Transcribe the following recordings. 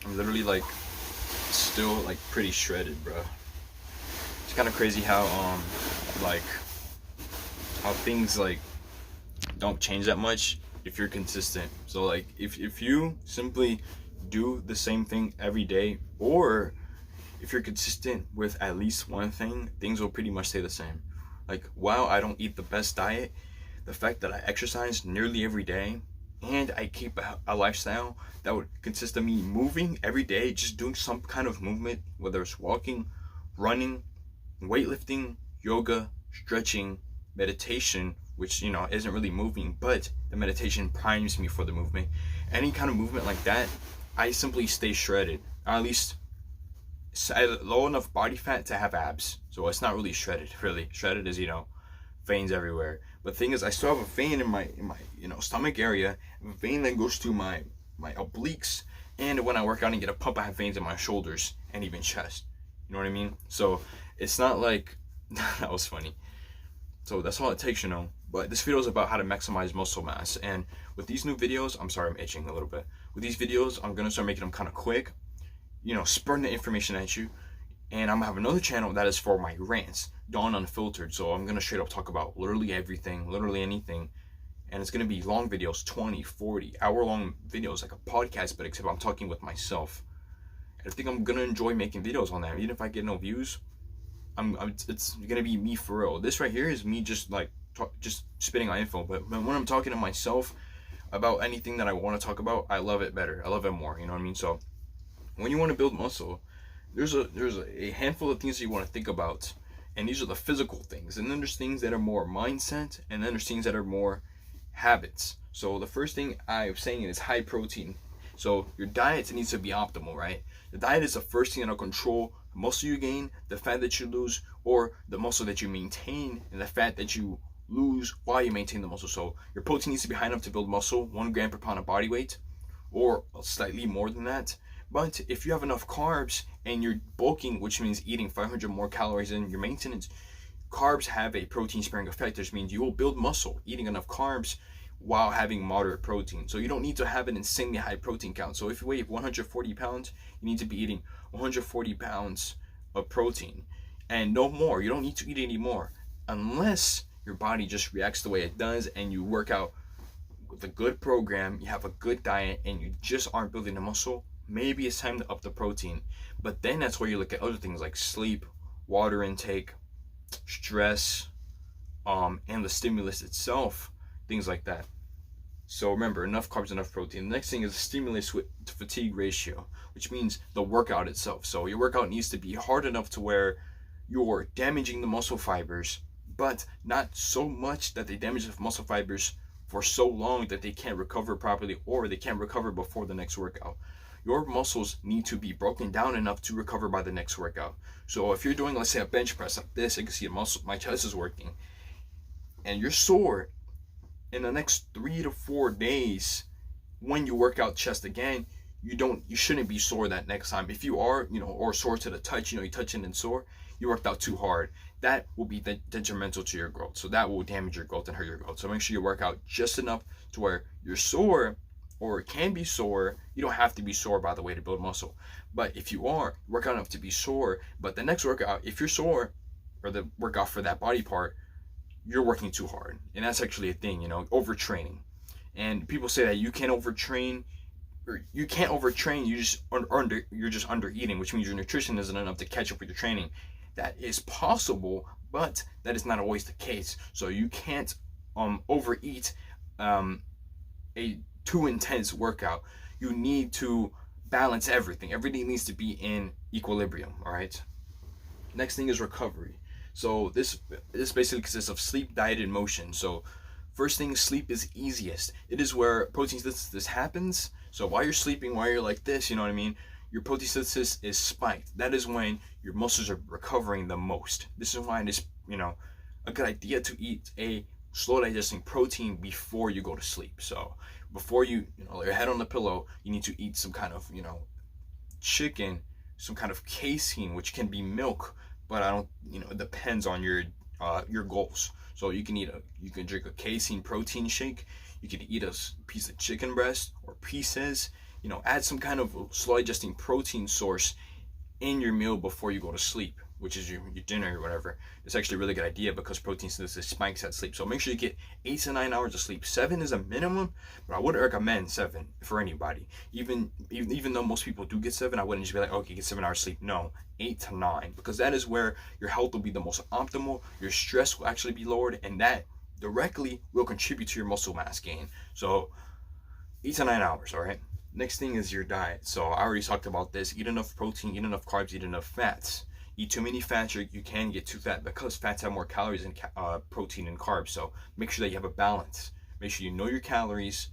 I'm literally like still like pretty shredded, bro. It's kind of crazy how like how things like don't change that much if you're consistent. So like if you simply do the same thing every day, or if you're consistent with at least one thing, things will pretty much stay the same. Like while I don't eat the best diet, the fact that I exercise nearly every day and I keep a lifestyle that would consist of me moving every day, just doing some kind of movement, whether it's walking, running, weightlifting, yoga, stretching, meditation, which isn't really moving, but the meditation primes me for the movement. Any kind of movement like that, I simply stay shredded, or at least low enough body fat to have abs. So it's not really shredded. Really, shredded is veins everywhere. But the thing is, I still have a vein in my stomach area, a vein that goes through my obliques, and when I work out and get a pump, I have veins in my shoulders and even chest. You know what I mean? So it's not like that was funny. So that's all it takes. But this video is about how to maximize muscle mass, and with these new videos, I'm sorry, I'm itching a little bit. With these videos, I'm gonna start making them kind of quick, spurting the information at you. And I'm gonna have another channel that is for my rants, Dawn Unfiltered. So I'm gonna straight up talk about literally everything, literally anything. And it's gonna be long videos, 20, 40, hour-long videos, like a podcast, but except I'm talking with myself. And I think I'm gonna enjoy making videos on that. Even if I get no views, it's gonna be me for real. This right here is me just just spitting on info. But when I'm talking to myself about anything that I want to talk about, I love it better. I love it more. You know what I mean? So when you want to build muscle, there's a handful of things that you want to think about, and these are the physical things, and then there's things that are more mindset, and then there's things that are more habits. So the first thing I'm saying is high protein. So your diet needs to be optimal, right? The diet is the first thing that'll control the muscle you gain, the fat that you lose, or the muscle that you maintain, and the fat that you lose while you maintain the muscle. So your protein needs to be high enough to build muscle, 1 gram per pound of body weight, or slightly more than that. But if you have enough carbs and you're bulking, which means eating 500 more calories in your maintenance, carbs have a protein sparing effect, which means you will build muscle eating enough carbs while having moderate protein. So you don't need to have an insanely high protein count. So if you weigh 140 pounds, you need to be eating 140 pounds of protein and no more. You don't need to eat any more unless your body just reacts the way it does and you work out with a good program, you have a good diet, and you just aren't building the muscle. Maybe it's time to up the protein. But then that's where you look at other things like sleep, water intake, stress, and the stimulus itself, things like that. So remember, enough carbs, enough protein. The next thing is the stimulus to fatigue ratio, which means the workout itself. So your workout needs to be hard enough to where you're damaging the muscle fibers, but not so much that they damage the muscle fibers for so long that they can't recover properly, or they can't recover before the next workout. Your muscles need to be broken down enough to recover by the next workout. So if you're doing, let's say, a bench press like this, you can see my chest is working, and you're sore in the next 3 to 4 days, when you work out chest again, you shouldn't be sore that next time. If you are, or sore to the touch, you touch it and sore, you worked out too hard. That will be detrimental to your growth. So that will damage your growth and hurt your growth. So make sure you work out just enough to where you're sore, or it can be sore. You don't have to be sore, by the way, to build muscle. But if you are, work out enough to be sore. But the next workout, if you're sore, or the workout for that body part, you're working too hard. And that's actually a thing, overtraining. And people say that you can't overtrain, or you can't overtrain, you're just under eating, which means your nutrition isn't enough to catch up with your training. That is possible, but that is not always the case. So you can't overeat a too intense workout. You need to balance everything. Everything needs to be in equilibrium. All right. Next thing is recovery. So this basically consists of sleep, diet, and motion. So first thing, sleep is easiest. It is where protein synthesis happens. So while you're sleeping, while you're like this, you know what I mean, your protein synthesis is spiked. That is when your muscles are recovering the most. This is why it is, a good idea to eat a slow digesting protein before you go to sleep. So before you lay your head on the pillow, you need to eat some kind of, chicken, some kind of casein, which can be milk, but I don't, it depends on your goals. So you can drink a casein protein shake. You can eat a piece of chicken breast or pieces. add some kind of slow digesting protein source in your meal before you go to sleep, which is your dinner or whatever. It's actually a really good idea because protein synthesis spikes at sleep. So make sure you get 8 to 9 hours of sleep. 7 is a minimum, but I wouldn't recommend 7 for anybody. Even though most people do get 7, I wouldn't just be like, okay, get 7 hours sleep. No, 8 to 9, because that is where your health will be the most optimal. Your stress will actually be lowered, and that directly will contribute to your muscle mass gain. So 8 to 9 hours, all right? Next thing is your diet. So I already talked about this. Eat enough protein, eat enough carbs, eat enough fats. Eat too many fats, you can get too fat because fats have more calories than protein and carbs. So make sure that you have a balance. Make sure you know your calories.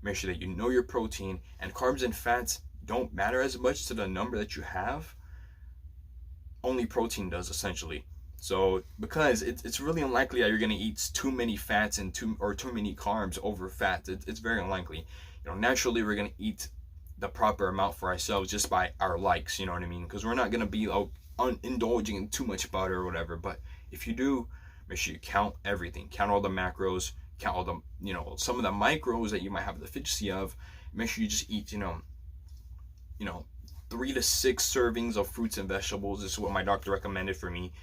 Make sure that you know your protein. And carbs and fats don't matter as much to the number that you have. Only protein does, essentially. So because it's really unlikely that you're going to eat too many fats and too many carbs over fats. It's very unlikely. Naturally we're going to eat the proper amount for ourselves just by our likes, you know what I mean? Because we're not going to be indulging in too much butter or whatever. But if you do, make sure you count everything. Count all the macros, count all the, some of the micros that you might have the deficiency of. Make sure you just eat, 3 to 6 servings of fruits and vegetables. This is what my doctor recommended for me.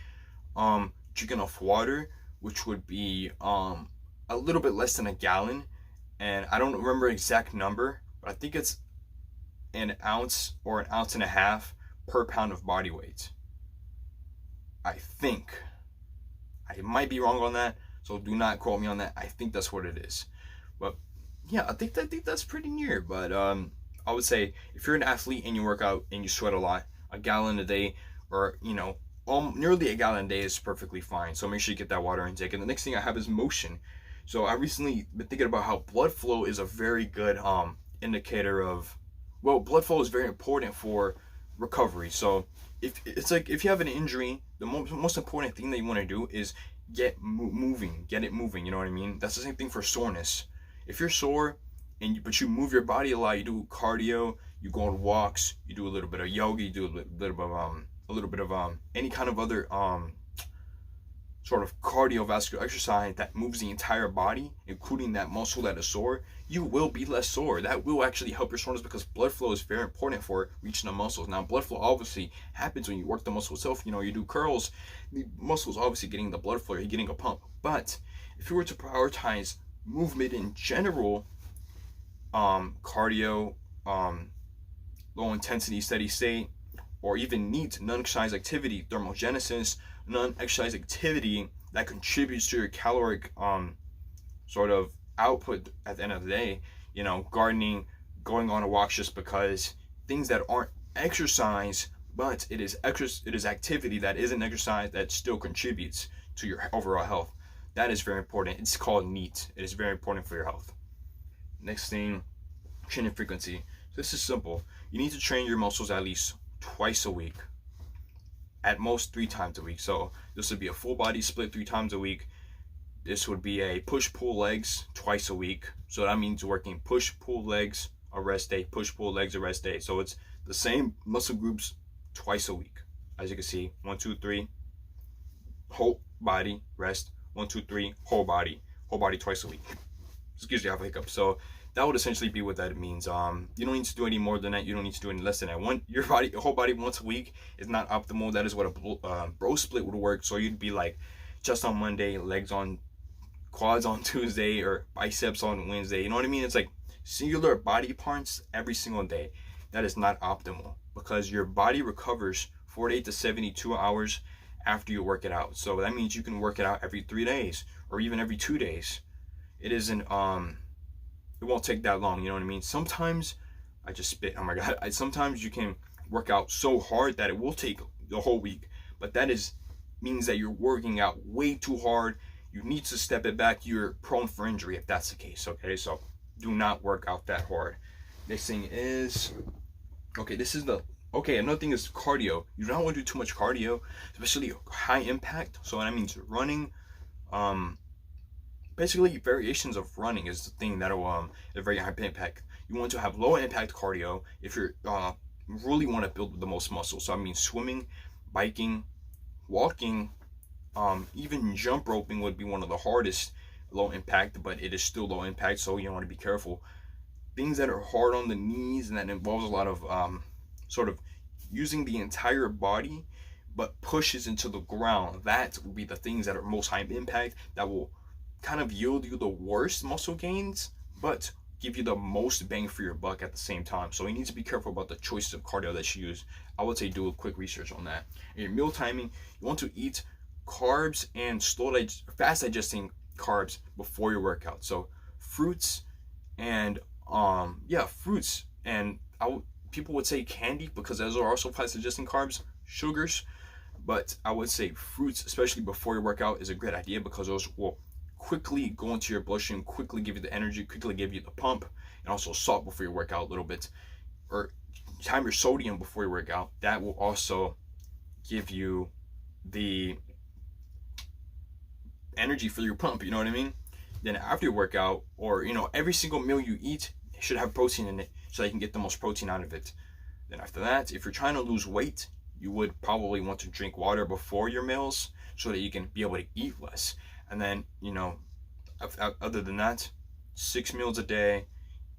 Drink enough water, which would be a little bit less than a gallon. And I don't remember exact number, but I think it's an ounce or an ounce and a half per pound of body weight. I think. I might be wrong on that, so do not quote me on that. I think that's what it is. But yeah, I think that's pretty near. But I would say if you're an athlete and you work out and you sweat a lot, a gallon a day, or nearly a gallon a day is perfectly fine. So make sure you get that water intake. And the next thing I have is motion. So I recently been thinking about how blood flow is a very good indicator of, blood flow is very important for recovery. So if you have an injury, the most important thing that you want to do is get it moving. You know what I mean? That's the same thing for soreness. If you're sore but you move your body a lot, you do cardio, you go on walks, you do a little bit of yoga, you do a little bit of any kind of other sort of cardiovascular exercise that moves the entire body, including that muscle that is sore, you will be less sore. That will actually help your soreness because blood flow is very important for reaching the muscles. Now, blood flow obviously happens when you work the muscle itself. You do curls, the muscle's obviously getting the blood flow, you're getting a pump. But if you were to prioritize movement in general, cardio, low intensity, steady state, or even NEAT, non-exercise activity, thermogenesis, non-exercise activity that contributes to your caloric sort of output at the end of the day, gardening, going on a walk, just because things that aren't exercise, but it is activity that isn't exercise that still contributes to your overall health. That is very important. It's called NEAT. It is very important for your health. Next thing, training frequency. So this is simple. You need to train your muscles at least twice a week, at most 3 times a week. So this would be a full body split 3 times a week. This would be a push-pull legs twice a week. So that means working push-pull legs, a rest day, push-pull legs, a rest day. So it's the same muscle groups twice a week. As you can see, 1, 2, 3, whole body, rest, 1, 2, 3, whole body twice a week. Excuse me, I have a hiccup. So that would essentially be what that means. You don't need to do any more than that. You don't need to do any less than that. Your whole body once a week is not optimal. That is what a bro split would work. So you'd be like chest on Monday, legs on, quads on Tuesday, or biceps on Wednesday. You know what I mean? It's like singular body parts every single day. That is not optimal because your body recovers 48 to 72 hours after you work it out. So that means you can work it out every 3 days or even every 2 days. It isn't it won't take that long, you know what I mean? Sometimes I just spit, oh my god. Sometimes you can work out so hard that it will take the whole week, but that means that you're working out way too hard. You need to step it back. You're prone for injury if that's the case. Okay, so do not work out that hard. Next thing is, another thing is cardio. You don't want to do too much cardio, especially high impact. So that means running, basically variations of running is the thing that'll a very high impact. You want to have low impact cardio if you're really want to build the most muscle. So I mean swimming, biking, walking, even jump roping would be one of the hardest low impact, but it is still low impact, so you want to be careful. things that are hard on the knees and that involves a lot of sort of using the entire body but pushes into the ground, that will be the things that are most high impact, that will kind of yield you the worst muscle gains but give you the most bang for your buck at the same time. So you need to be careful about the choices of cardio that you use. I would say do a quick research on that. In your meal timing, you want to eat carbs and fast digesting carbs before your workout. So fruits and fruits, and people would say candy because those are also fast digesting carbs, sugars, but I would say fruits, especially before your workout, is a great idea because those will quickly go into your bloodstream, quickly give you the energy, quickly give you the pump, and also salt before you work out a little bit, or time your sodium before you work out. That will also give you the energy for your pump, you know what I mean? Then after your workout, or every single meal you eat should have protein in it so that you can get the most protein out of it. Then after that, if you're trying to lose weight, you would probably want to drink water before your meals so that you can be able to eat less. And then, other than that, 6 meals a day,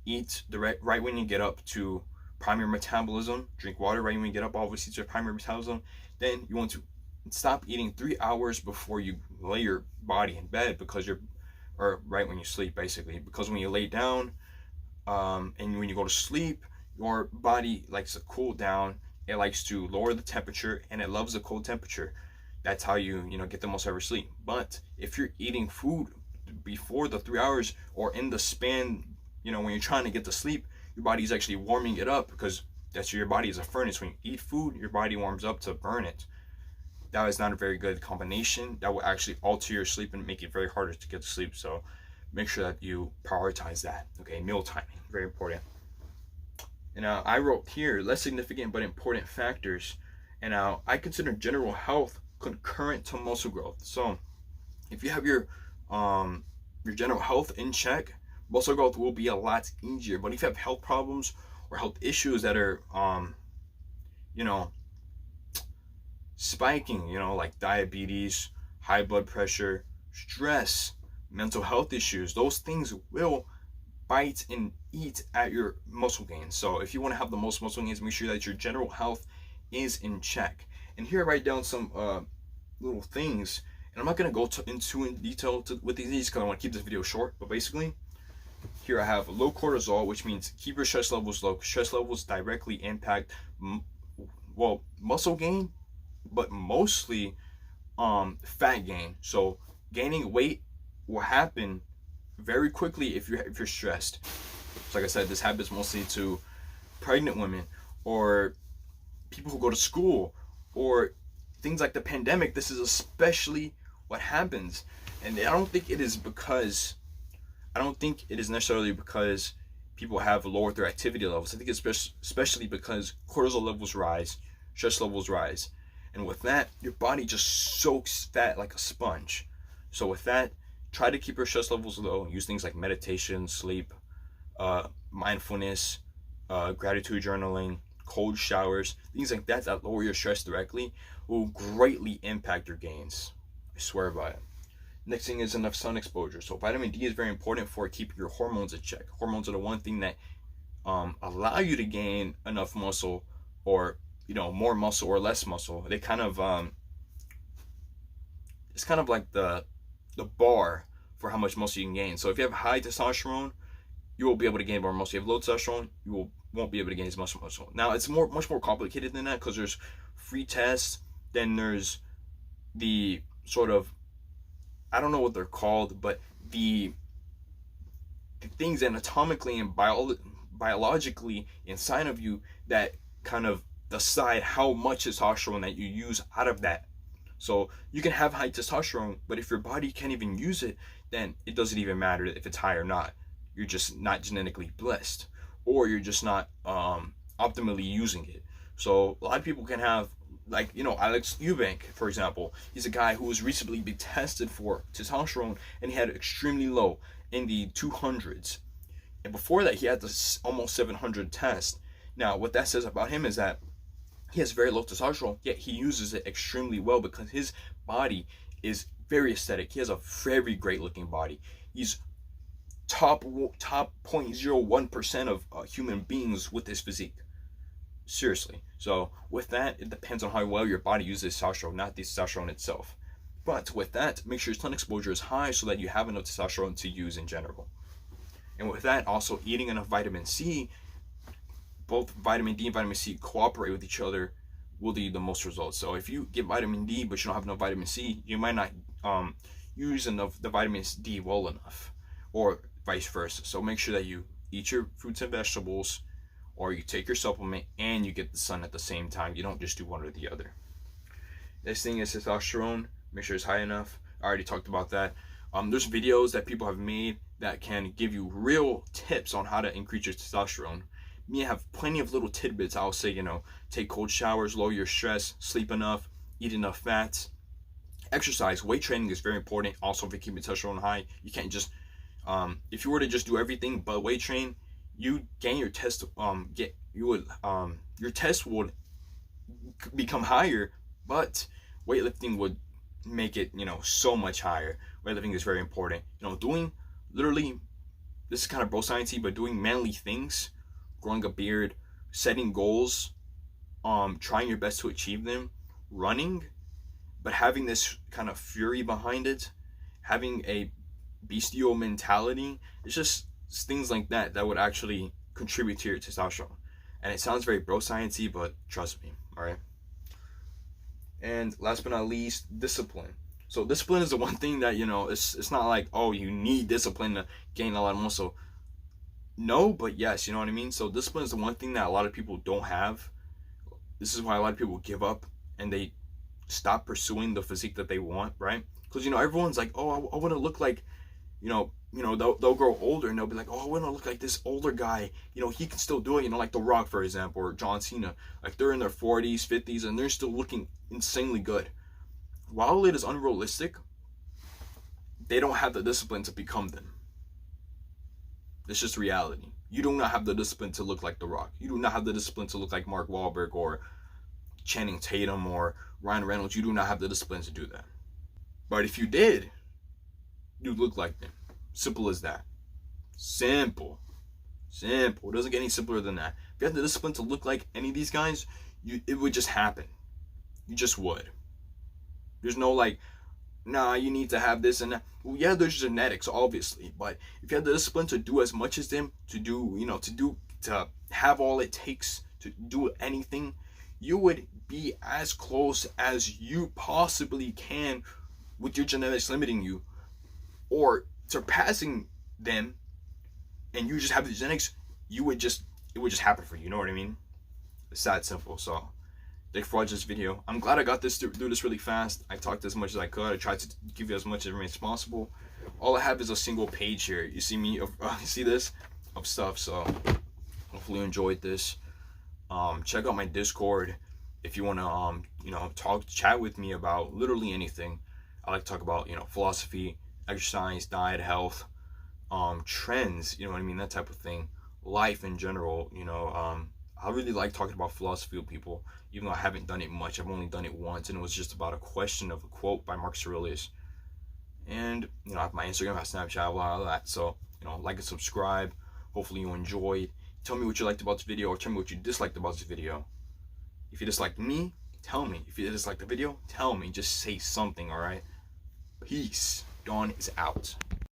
eat right when you get up to prime your metabolism, drink water right when you get up, obviously, to prime your metabolism. Then you want to stop eating 3 hours before you lay your body in bed, or right when you sleep, basically, because when you lay down and when you go to sleep, your body likes to cool down. It likes to lower the temperature, and it loves the cold temperature. That's how you get the most ever sleep. But if you're eating food before the 3 hours, or in the span, when you're trying to get to sleep, your body's actually warming it up, because your body is a furnace. When you eat food, your body warms up to burn it. That is not a very good combination. That will actually alter your sleep and make it very harder to get to sleep. So make sure that you prioritize that. Okay, meal timing, very important. And now I wrote here less significant but important factors. And now I consider general health concurrent to muscle growth. So if you have your general health in check, muscle growth will be a lot easier. But if you have health problems or health issues that are spiking, like diabetes, high blood pressure, stress, mental health issues, those things will bite and eat at your muscle gains. So if you want to have the most muscle gains, make sure that your general health is in check. And here I write down some little things, and I'm not going to go into in detail with these because I want to keep this video short, but basically here I have low cortisol, which means keep your stress levels low. Stress levels directly impact muscle gain, but mostly fat gain. So gaining weight will happen very quickly if you're stressed. So like I said, this happens mostly to pregnant women or people who go to school or things like the pandemic. This is especially what happens. And I don't think it is necessarily because people have lowered their activity levels. I think it's especially because cortisol levels rise, stress levels rise. And with that, your body just soaks fat like a sponge. So with that, try to keep your stress levels low. Use things like meditation, sleep, mindfulness, gratitude journaling, cold showers, things like that lower your stress directly will greatly impact your gains. I swear by it. Next thing is enough sun exposure. So vitamin D is very important for keeping your hormones in check. Hormones are the one thing that allow you to gain enough muscle, or more muscle or less muscle. They kind of it's kind of like the bar for how much muscle you can gain. So if you have high testosterone, you will be able to gain more muscle. If you have low testosterone, you won't be able to gain as much muscle. Now it's much more complicated than that, because there's free tests, then there's the sort of, I don't know what they're called, but the things anatomically and biologically inside of you that kind of decide how much testosterone that you use out of that. So you can have high testosterone, but if your body can't even use it, then it doesn't even matter if it's high or not. You're just not genetically blessed, or you're just not optimally using it. So a lot of people can have, like, Alex Eubank, for example. He's a guy who was recently been tested for testosterone, and he had extremely low in the 200s. And before that, he had this almost 700 test. Now, what that says about him is that he has very low testosterone, yet he uses it extremely well because his body is very aesthetic. He has a very great looking body. He's top 0.01% of human beings with this physique. Seriously. So with that, it depends on how well your body uses testosterone, not the testosterone itself. But with that, make sure your sun exposure is high so that you have enough testosterone to use in general. And with that, also eating enough vitamin C, both vitamin D and vitamin C cooperate with each other, will lead the most results. So if you get vitamin D but you don't have enough vitamin C, you might not use enough the vitamin D well enough, or vice versa. So make sure that you eat your fruits and vegetables, or you take your supplement and you get the sun at the same time. You don't just do one or the other. Next thing is testosterone. Make sure it's high enough. I already talked about that. There's videos that people have made that can give you real tips on how to increase your testosterone. Me, I have plenty of little tidbits. I'll say, take cold showers, lower your stress, sleep enough, eat enough fats, exercise. Weight training is very important. Also, if you keep your testosterone high, you can't just, if you were to just do everything but weight train, you gain your test, your test would become higher, but weightlifting would make it, so much higher. Weightlifting is very important. Doing literally, this is kind of bro sciencey, but doing manly things, growing a beard, setting goals, trying your best to achieve them, running, but having this kind of fury behind it, having a bestial mentality. It's just things like that that would actually contribute to your testosterone. And it sounds very bro sciencey, but trust me, all right? And last but not least, discipline. So discipline is the one thing that, it's not like, oh, you need discipline to gain a lot of muscle. No, but yes, you know what I mean? So discipline is the one thing that a lot of people don't have. This is why a lot of people give up and they stop pursuing the physique that they want, right? Because, everyone's like, oh, I want to look like, they'll grow older and they'll be like, oh, I want to look like this older guy. He can still do it, like The Rock, for example, or John Cena. Like, they're in their 40s, 50s, and they're still looking insanely good. While it is unrealistic, they don't have the discipline to become them. It's just reality. You do not have the discipline to look like The Rock. You do not have the discipline to look like Mark Wahlberg or Channing Tatum or Ryan Reynolds. You do not have the discipline to do that. But if you did, you'd look like them. Simple as that. Simple. It doesn't get any simpler than that. If you had the discipline to look like any of these guys, it would just happen. You just would. There's no like, nah, you need to have this and that. Well, yeah, there's genetics, obviously, but if you have the discipline to do as much as them, to have all it takes to do anything, you would be as close as you possibly can with your genetics limiting you, or surpassing them, and you just have the genetics. It would just happen for you. You know what I mean? It's that simple. So thanks for watching this video. I'm glad I got this through this really fast. I talked as much as I could. I tried to give you as much information as possible. All I have is a single page here. You see me, you see this of stuff. So hopefully you enjoyed this. Check out my Discord if you want to chat with me about literally anything. I like to talk about philosophy, exercise, diet, health, trends. You know what I mean? That type of thing. Life in general. I really like talking about philosophy with people, even though I haven't done it much. I've only done it once, and it was just about a question of a quote by Marcus Aurelius. And, I have my Instagram, my Snapchat, all that. So, like and subscribe. Hopefully you enjoyed. Tell me what you liked about this video, or tell me what you disliked about this video. If you disliked me, tell me. If you disliked the video, tell me. Just say something, all right? Peace. Dawn is out.